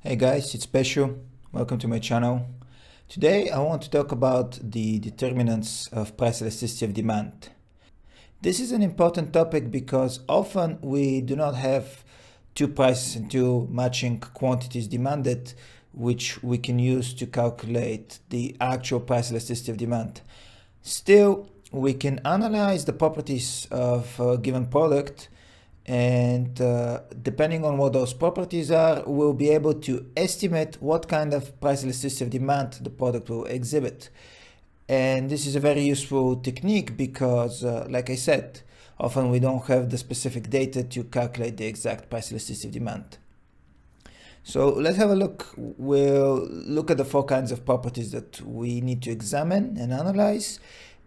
Hey guys, it's Peschu. Welcome to my channel. Today I want to talk about the determinants of price elasticity of demand. This is an important topic because often we do not have two prices and two matching quantities demanded, which we can use to calculate the actual price elasticity of demand. Still, we can analyze the properties of a given product, and depending on what those properties are, we'll be able to estimate what kind of price elasticity of demand the product will exhibit. And this is a very useful technique because, like I said, often we don't have the specific data to calculate the exact price elasticity of demand. So let's have a look. We'll look at the four kinds of properties that we need to examine and analyze,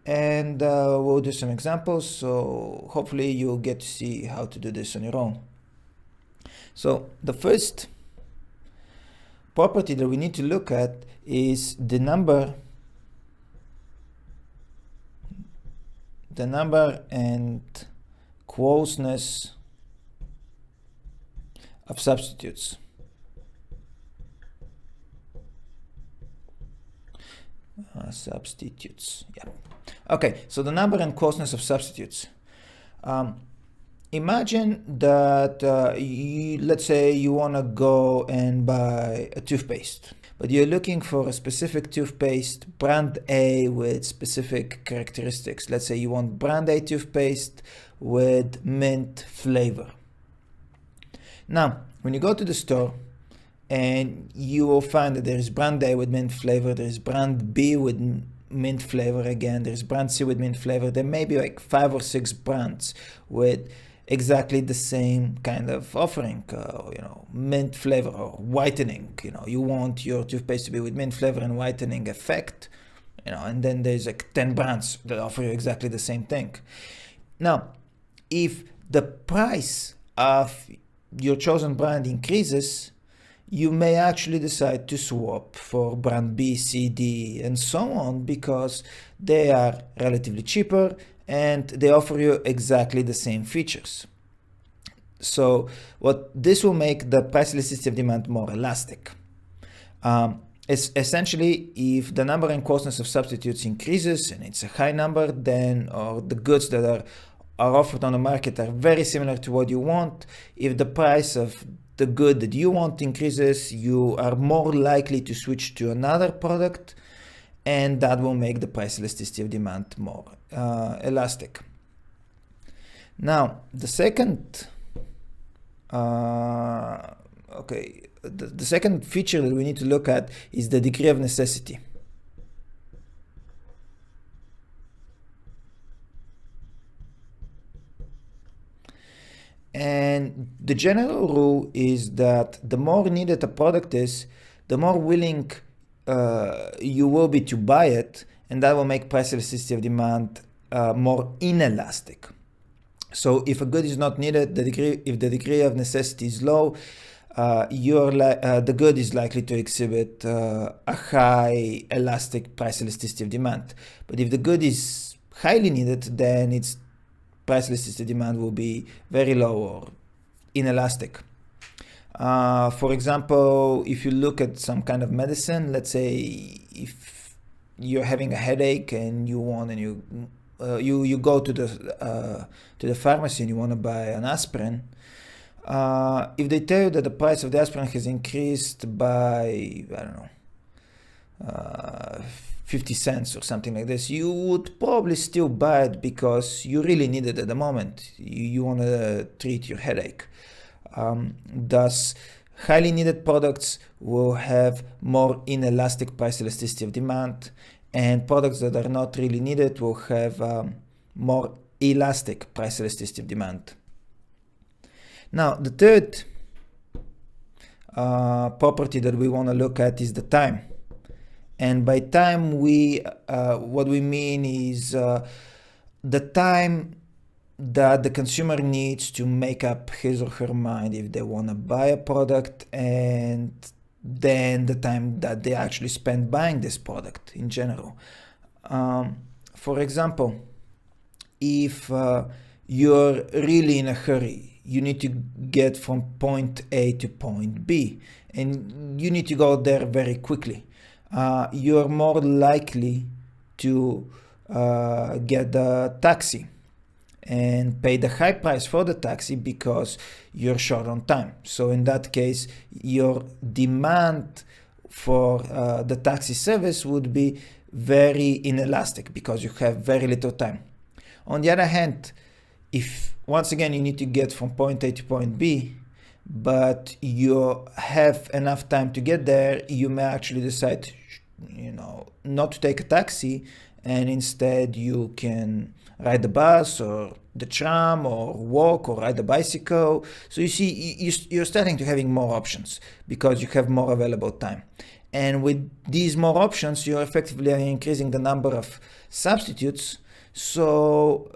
and we'll do some examples, so hopefully you'll get to see how to do this on your own. So the first property that we need to look at is the number and closeness of substitutes. Yeah. Okay, so the number and closeness of substitutes. Imagine that let's say you want to go and buy a toothpaste, but you're looking for a specific toothpaste, brand A, with specific characteristics. Let's say you want brand A toothpaste with mint flavor. Now, when you go to the store, and you will find that there is brand A with mint flavor, there is brand B with mint flavor again, there's brand C with mint flavor. There may be like 5 or 6 brands with exactly the same kind of offering, mint flavor or whitening. You want your toothpaste to be with mint flavor and whitening effect, and then there's like 10 brands that offer you exactly the same thing. Now, if the price of your chosen brand increases, you may actually decide to swap for brand B, C, D, and so on, because they are relatively cheaper and they offer you exactly the same features. So what this will make the price elasticity of demand more elastic. Essentially, if the number and closeness of substitutes increases and it's a high number, then or the goods that are offered on the market are very similar to what you want, if the price of the good that you want increases, you are more likely to switch to another product, and that will make the price elasticity of demand more elastic. Now, the second the second feature that we need to look at is the degree of necessity. And the general rule is that the more needed a product is, the more willing you will be to buy it, and that will make price elasticity of demand more inelastic. So if a good is not needed, if the degree of necessity is low, the good is likely to exhibit a high elastic price elasticity of demand. But if the good is highly needed, then its price elasticity demand will be very low or inelastic. For example, if you look at some kind of medicine, let's say if you're having a headache and you go to the pharmacy and you want to buy an aspirin, if they tell you that the price of the aspirin has increased by, I don't know, 50 cents or something like this, you would probably still buy it because you really need it at the moment. You want to treat your headache. Thus, highly needed products will have more inelastic price elasticity of demand, and products that are not really needed will have more elastic price elasticity of demand. Now, the third property that we want to look at is the time. And by time, what we mean is the time that the consumer needs to make up his or her mind if they want to buy a product, and then the time that they actually spend buying this product in general. For example, if you're really in a hurry. You need to get from point A to point B, and you need to go there very quickly. You're more likely to get the taxi and pay the high price for the taxi because you're short on time. So in that case, your demand for the taxi service would be very inelastic because you have very little time. On the other hand, if once again you need to get from point A to point B, but you have enough time to get there, you may actually decide, not to take a taxi, and instead you can ride the bus or the tram or walk or ride the bicycle. So you see, you're starting to having more options because you have more available time. And with these more options, you're effectively increasing the number of substitutes. So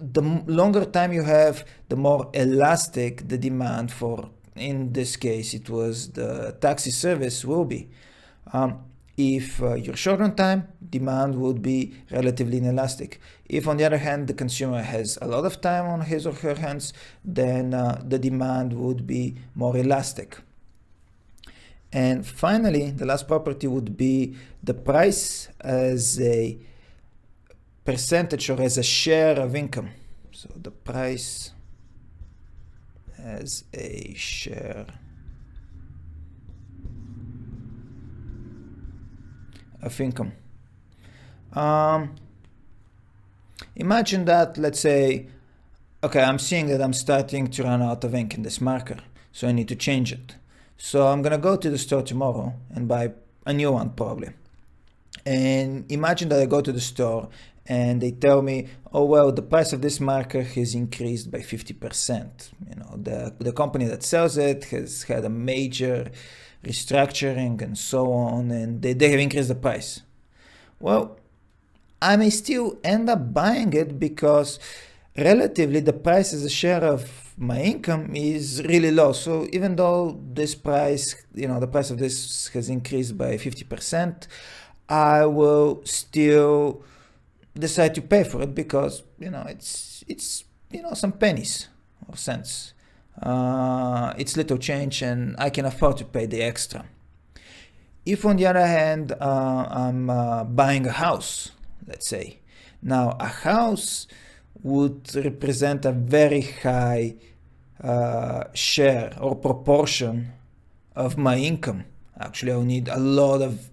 the longer time you have, the more elastic the demand for, in this case, it was the taxi service will be. If you're short on time, demand would be relatively inelastic. If, on the other hand, the consumer has a lot of time on his or her hands, then the demand would be more elastic. And finally, the last property would be the price as a percentage or as a share of income. So the price as a share of income. Imagine that, let's say, okay, I'm seeing that I'm starting to run out of ink in this marker, so I need to change it. So I'm gonna go to the store tomorrow and buy a new one probably. And imagine that I go to the store and they tell me, oh well, the price of this marker has increased by 50%. The company that sells it has had a major restructuring and so on, and they have increased the price. Well, I may still end up buying it because relatively the price as a share of my income is really low. So even though this price, the price of this has increased by 50%, I will still decide to pay for it because it's some pennies or cents. It's little change and I can afford to pay the extra. If on the other hand I'm buying a house, let's say, now a house would represent a very high share or proportion of my income. Actually, I'll need a lot of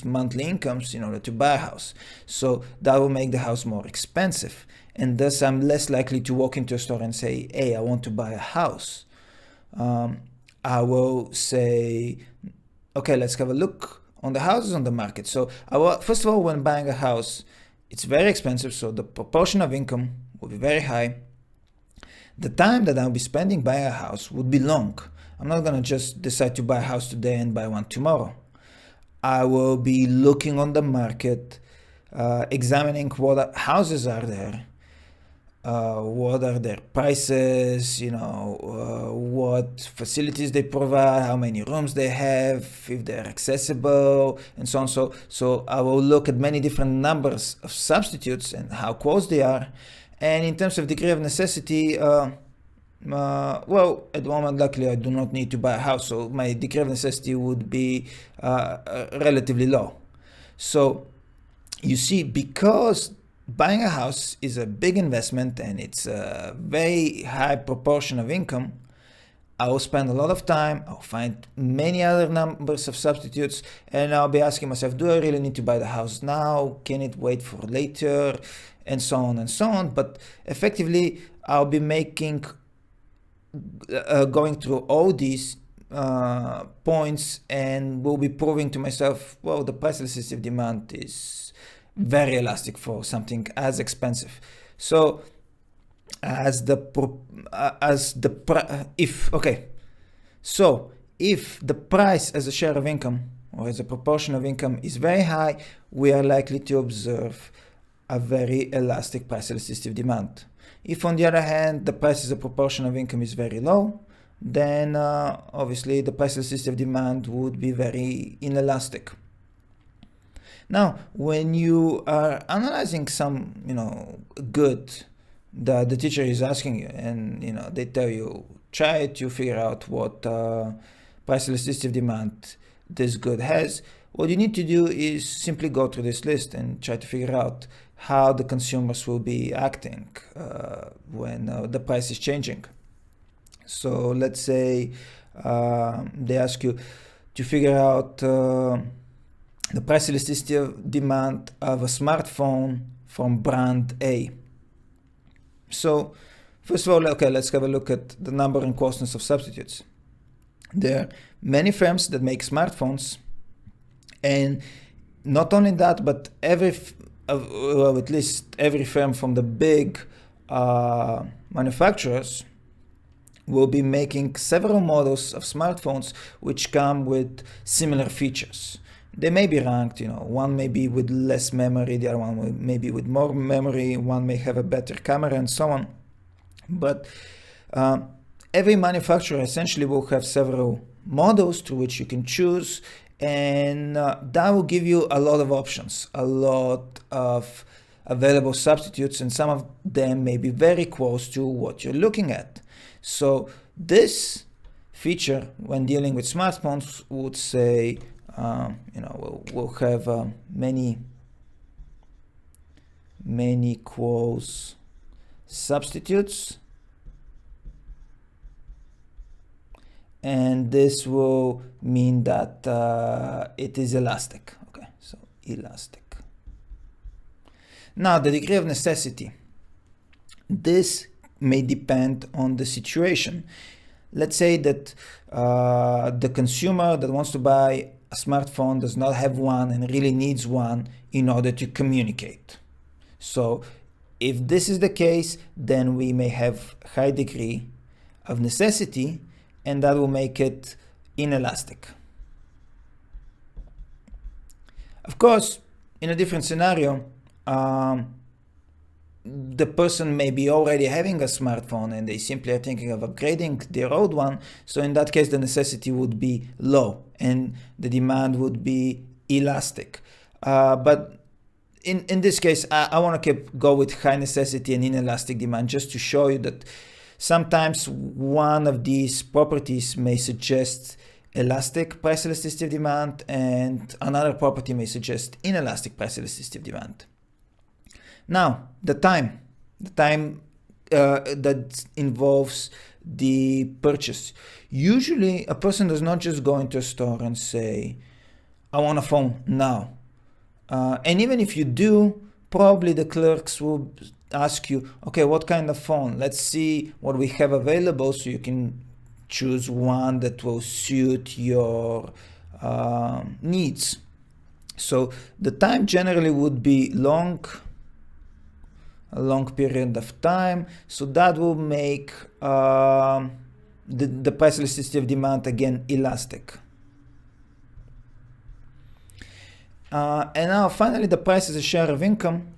monthly incomes in order to buy a house. So that will make the house more expensive. And thus I'm less likely to walk into a store and say, hey, I want to buy a house. I will say, okay, let's have a look on the houses on the market. So first of all, when buying a house, it's very expensive, so the proportion of income will be very high. The time that I'll be spending buying a house would be long. I'm not gonna just decide to buy a house today and buy one tomorrow. I will be looking on the market, examining what houses are there, what are their prices, what facilities they provide, how many rooms they have, if they're accessible, and so on. So I will look at many different numbers of substitutes and how close they are. And in terms of degree of necessity, well, at the moment, luckily, I do not need to buy a house, so my degree of necessity would be relatively low. So you see, because buying a house is a big investment and it's a very high proportion of income, I will spend a lot of time, I'll find many other numbers of substitutes, and I'll be asking myself, do I really need to buy the house now? Can it wait for later? And so on and so on. But effectively, I'll be going through all these points and will be proving to myself, well, the price elasticity of demand is very elastic for something as expensive. So if the price as a share of income or as a proportion of income is very high, we are likely to observe a very elastic price elasticity of demand. If on the other hand the price as a proportion of income is very low, then obviously the price elasticity of demand would be very inelastic. Now, when you are analyzing some good the teacher is asking you, and they tell you, try to figure out what price elasticity of demand this good has. What you need to do is simply go through this list and try to figure out how the consumers will be acting when the price is changing. So let's say they ask you to figure out the price elasticity of demand of a smartphone from brand A. So first of all, okay, let's have a look at the number and closeness of substitutes. There are many firms that make smartphones, and not only that, but at least every firm from the big manufacturers will be making several models of smartphones which come with similar features. They may be ranked, one may be with less memory, the other one may be with more memory, one may have a better camera, and so on. But every manufacturer essentially will have several models to which you can choose, and that will give you a lot of options, a lot of available substitutes, and some of them may be very close to what you're looking at. So this feature, when dealing with smartphones, would say, we'll have many close substitutes, and this will mean that it is elastic. Okay, so elastic. Now, the degree of necessity. This may depend on the situation. Let's say that the consumer that wants to buy a smartphone does not have one and really needs one in order to communicate. So if this is the case, then we may have high degree of necessity, and that will make it inelastic. Of course, in a different scenario, the person may be already having a smartphone and they simply are thinking of upgrading their old one. So in that case, the necessity would be low and the demand would be elastic. But in this case, I want to go with high necessity and inelastic demand, just to show you that sometimes one of these properties may suggest elastic price elasticity of demand, and another property may suggest inelastic price elasticity of demand. Now, the time that involves the purchase. Usually, a person does not just go into a store and say, I want a phone now. And even if you do, probably the clerks will ask you, okay, what kind of phone? Let's see what we have available so you can choose one that will suit your needs. So the time generally would be a long period of time. So that will make the price elasticity of demand again elastic. And now finally, the price as a share of income.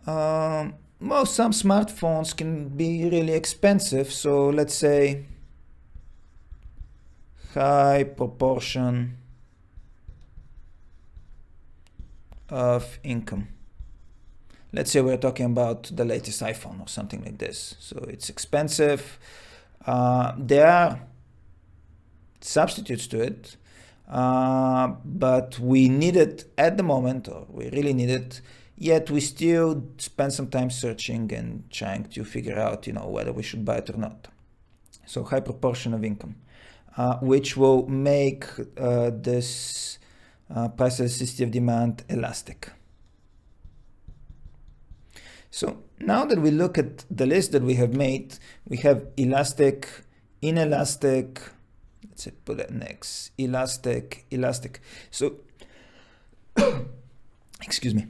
Some smartphones can be really expensive. So let's say high proportion of income. Let's say we're talking about the latest iPhone or something like this. So it's expensive. There are substitutes to it, but we need it at the moment, or we really need it. Yet we still spend some time searching and trying to figure out, whether we should buy it or not. So high proportion of income, which will make this price elasticity of demand elastic. So now that we look at the list that we have made, we have elastic, inelastic, let's say put it next, elastic. So, excuse me.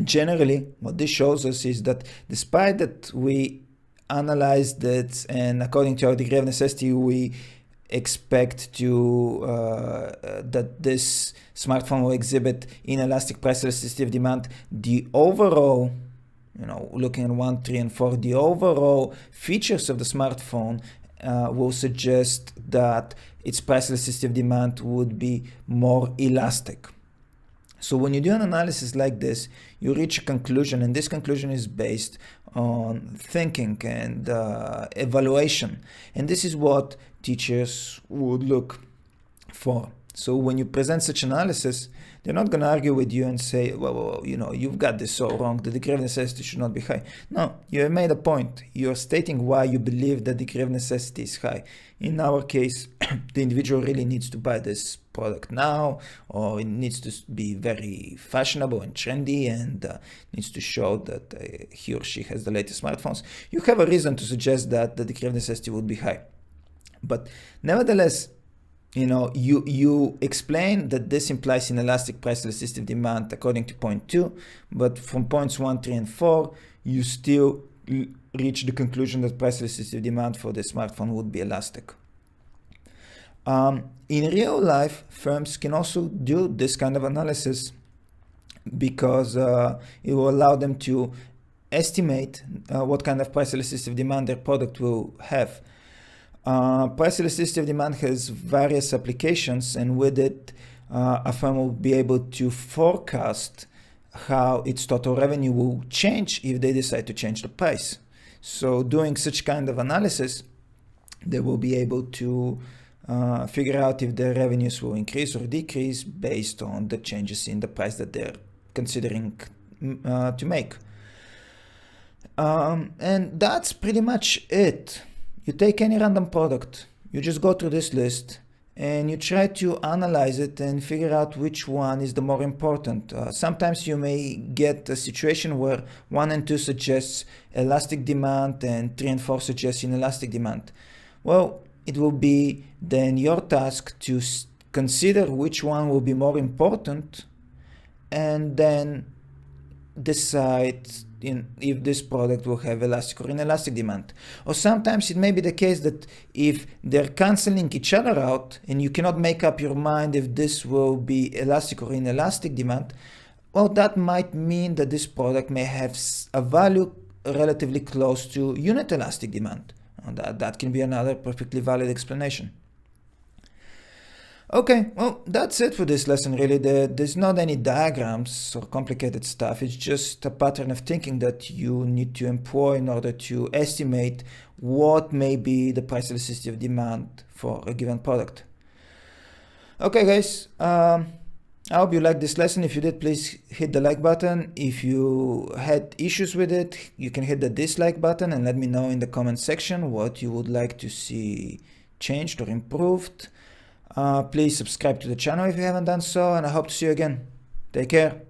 Generally, what this shows us is that despite that we analyzed it and according to our degree of necessity, we expect to that this smartphone will exhibit inelastic price elasticity of demand, the overall, looking at 1, 3, and 4, the overall features of the smartphone will suggest that its price elasticity of demand would be more elastic. So when you do an analysis like this, you reach a conclusion, and this conclusion is based on thinking and evaluation. And this is what teachers would look for. So when you present such analysis, they're not going to argue with you and say, well, you've got this so wrong. The degree of necessity should not be high. No, you have made a point. You're stating why you believe that the degree of necessity is high. In our case, the individual really needs to buy this product now, or it needs to be very fashionable and trendy, and needs to show that he or she has the latest smartphones. You have a reason to suggest that the degree of necessity would be high. But nevertheless, you explain that this implies inelastic price elasticity of demand according to point 2, but from points 1, 3, and 4, you still reach the conclusion that price elasticity of demand for the smartphone would be elastic. In real life, firms can also do this kind of analysis because it will allow them to estimate what kind of price elasticity of demand their product will have. Price elasticity of demand has various applications, and with it, a firm will be able to forecast how its total revenue will change if they decide to change the price. So doing such kind of analysis, they will be able to figure out if their revenues will increase or decrease based on the changes in the price that they're considering to make. And that's pretty much it. You take any random product, you just go through this list, and you try to analyze it and figure out which one is the more important. Sometimes you may get a situation where 1 and 2 suggests elastic demand and 3 and 4 suggests inelastic demand. Well, it will be then your task to consider which one will be more important and then decide if this product will have elastic or inelastic demand. Or sometimes it may be the case that if they're canceling each other out and you cannot make up your mind if this will be elastic or inelastic demand, well, that might mean that this product may have a value relatively close to unit elastic demand. And that can be another perfectly valid explanation. Okay, well, that's it for this lesson, really. There's not any diagrams or complicated stuff. It's just a pattern of thinking that you need to employ in order to estimate what may be the price elasticity of demand for a given product. Okay, guys, I hope you liked this lesson. If you did, please hit the like button. If you had issues with it, you can hit the dislike button and let me know in the comment section what you would like to see changed or improved. Please subscribe to the channel if you haven't done so, and I hope to see you again. Take care.